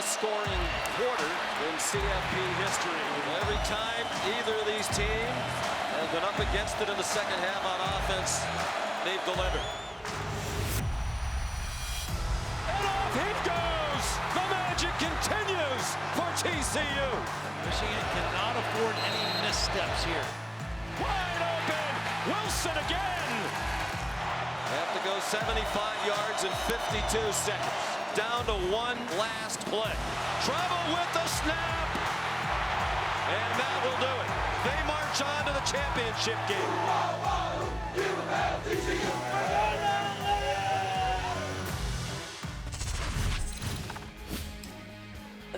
high-scoring quarter in CFP history. Every time either of these teams has been up against it in the second half on offense, they've delivered. And off it goes! The magic continues for TCU. Michigan cannot afford any missteps here. Wide open! Wilson again! Have to go 75 yards in 52 seconds. Down to one last play. Trouble with the snap. And that will do it. They march on to the championship game.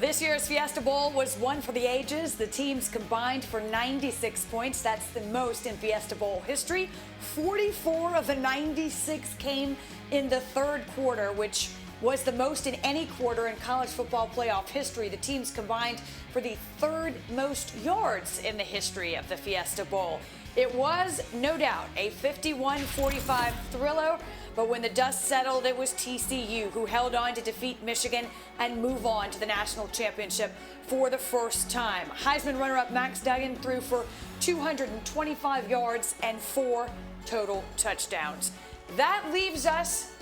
This year's Fiesta Bowl was one for the ages. The teams combined for 96 points. That's the most in Fiesta Bowl history. 44 of the 96 came in the third quarter, which was the most in any quarter in college football playoff history. The teams combined for the third most yards in the history of the Fiesta Bowl. It was, no doubt, a 51-45 thriller, but when the dust settled, it was TCU who held on to defeat Michigan and move on to the national championship for the first time. Heisman runner-up Max Duggan threw for 225 yards and 4 total touchdowns. That leaves us,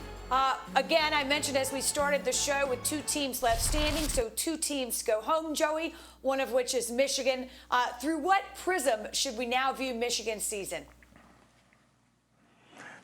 again, I mentioned as we started the show, with 2 teams left standing, so 2 teams go home, Joey, one of which is Michigan. Through what prism should we now view Michigan's season?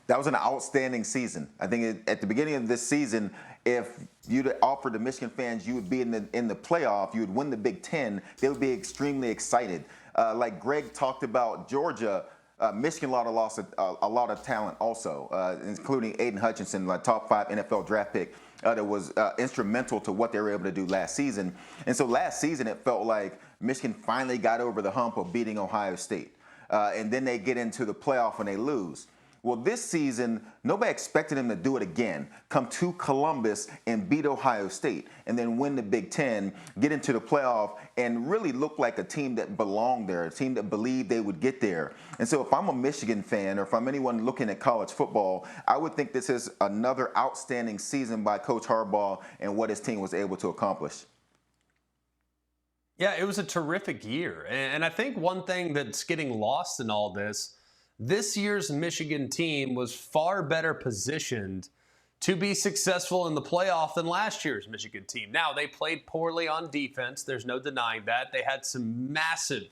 That was an outstanding season. I think at the beginning of this season, if you'd offered the Michigan fans you would be in the playoff, you would win the Big Ten, they would be extremely excited. Like Greg talked about Georgia, Michigan lost a lot of talent also, including Aiden Hutchinson, like top 5 NFL draft pick. That was instrumental to what they were able to do last season. And so last season, it felt like Michigan finally got over the hump of beating Ohio State. And then they get into the playoff and they lose. Well, this season, nobody expected them to do it again, come to Columbus and beat Ohio State, and then win the Big Ten, get into the playoff, and really look like a team that belonged there, a team that believed they would get there. And so if I'm a Michigan fan, or if I'm anyone looking at college football, I would think this is another outstanding season by Coach Harbaugh and what his team was able to accomplish. Yeah, it was a terrific year. And I think one thing that's getting lost in all this year's Michigan team was far better positioned to be successful in the playoff than last year's Michigan team. Now, they played poorly on defense. There's no denying that. They had some massive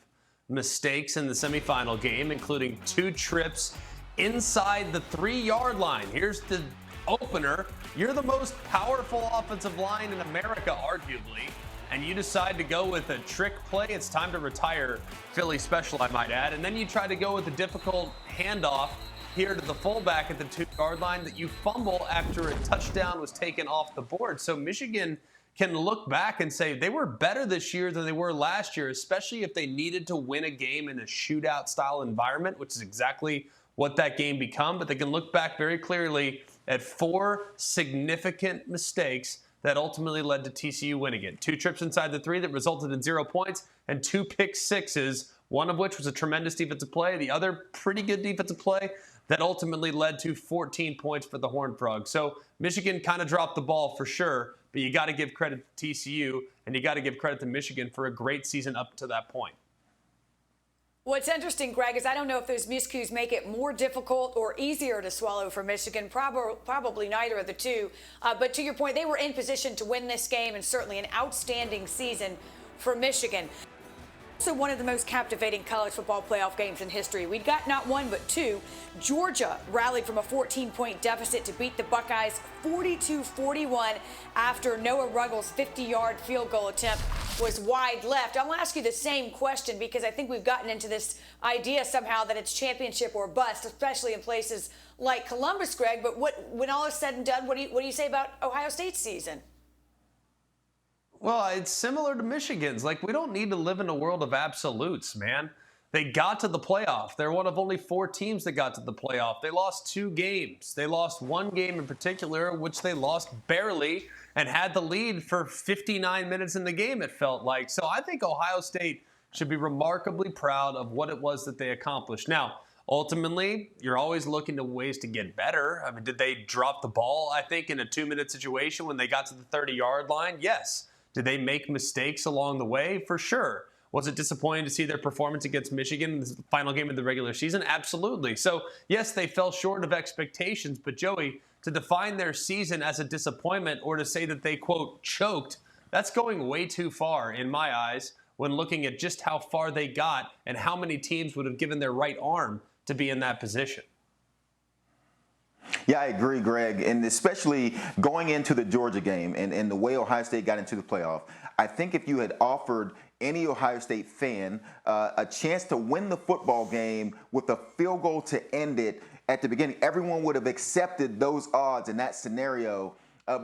mistakes in the semifinal game, including 2 trips inside the 3-yard line. Here's the opener. You're the most powerful offensive line in America, arguably, and you decide to go with a trick play. It's time to retire Philly special, I might add. And then you try to go with a difficult handoff here to the fullback at the 2-yard line that you fumble after a touchdown was taken off the board. So Michigan can look back and say they were better this year than they were last year, especially if they needed to win a game in a shootout-style environment, which is exactly what that game become. But they can look back very clearly at 4 significant mistakes that ultimately led to TCU winning it. 2 trips inside the 3 that resulted in 0 points, and 2 pick sixes, one of which was a tremendous defensive play, the other pretty good defensive play that ultimately led to 14 points for the Horned Frogs. So Michigan kind of dropped the ball for sure, but you got to give credit to TCU, and you got to give credit to Michigan for a great season up to that point. What's interesting, Greg, is I don't know if those miscues make it more difficult or easier to swallow for Michigan. Probably neither of the two. But to your point, they were in position to win this game, and certainly an outstanding season for Michigan. Also one of the most captivating college football playoff games in history. We got not 1 but 2. Georgia rallied from a 14-point deficit to beat the Buckeyes 42-41 after Noah Ruggles' 50-yard field goal attempt was wide left. I'll ask you the same question because I think we've gotten into this idea somehow that it's championship or bust, especially in places like Columbus, Greg. But when all is said and done, what do you say about Ohio State's season? Well, it's similar to Michigan's. Like, we don't need to live in a world of absolutes, man. They got to the playoff. They're one of only 4 teams that got to the playoff. They lost 2 games. They lost 1 game in particular, which they lost barely and had the lead for 59 minutes in the game, it felt like. So I think Ohio State should be remarkably proud of what it was that they accomplished. Now, ultimately, you're always looking to ways to get better. I mean, did they drop the ball, I think, in a 2-minute situation when they got to the 30-yard line? Yes. Did they make mistakes along the way? For sure. Was it disappointing to see their performance against Michigan in the final game of the regular season? Absolutely. So, yes, they fell short of expectations, but Joey, to define their season as a disappointment or to say that they, quote, choked, that's going way too far in my eyes when looking at just how far they got and how many teams would have given their right arm to be in that position. Yeah, I agree, Greg, and especially going into the Georgia game and the way Ohio State got into the playoff. I think if you had offered any Ohio State fan a chance to win the football game with a field goal to end it at the beginning, everyone would have accepted those odds in that scenario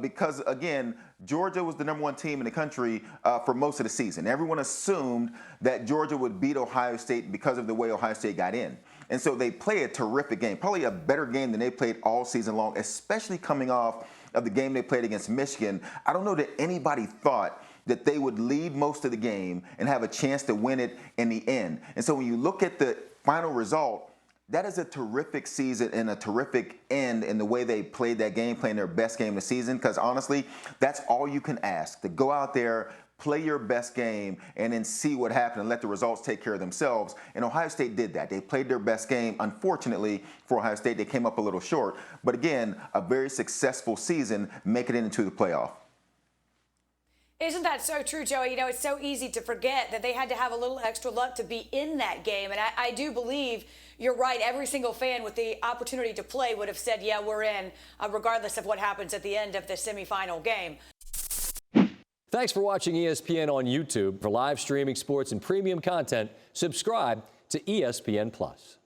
because, again, Georgia was the #1 team in the country for most of the season. Everyone assumed that Georgia would beat Ohio State because of the way Ohio State got in. And so they play a terrific game, probably a better game than they played all season long, especially coming off of the game they played against Michigan. I don't know that anybody thought that they would lead most of the game and have a chance to win it in the end. And so when you look at the final result, that is a terrific season and a terrific end in the way they played that game, playing their best game of the season, because honestly, that's all you can ask, to go out there, play your best game, and then see what happened and let the results take care of themselves. And Ohio State did that. They played their best game. Unfortunately for Ohio State, they came up a little short. But again, a very successful season, making it into the playoff. Isn't that so true, Joey? You know, it's so easy to forget that they had to have a little extra luck to be in that game. And I do believe you're right. Every single fan with the opportunity to play would have said, yeah, we're in, regardless of what happens at the end of the semifinal game. Thanks for watching ESPN on YouTube. For live streaming sports and premium content, subscribe to ESPN+.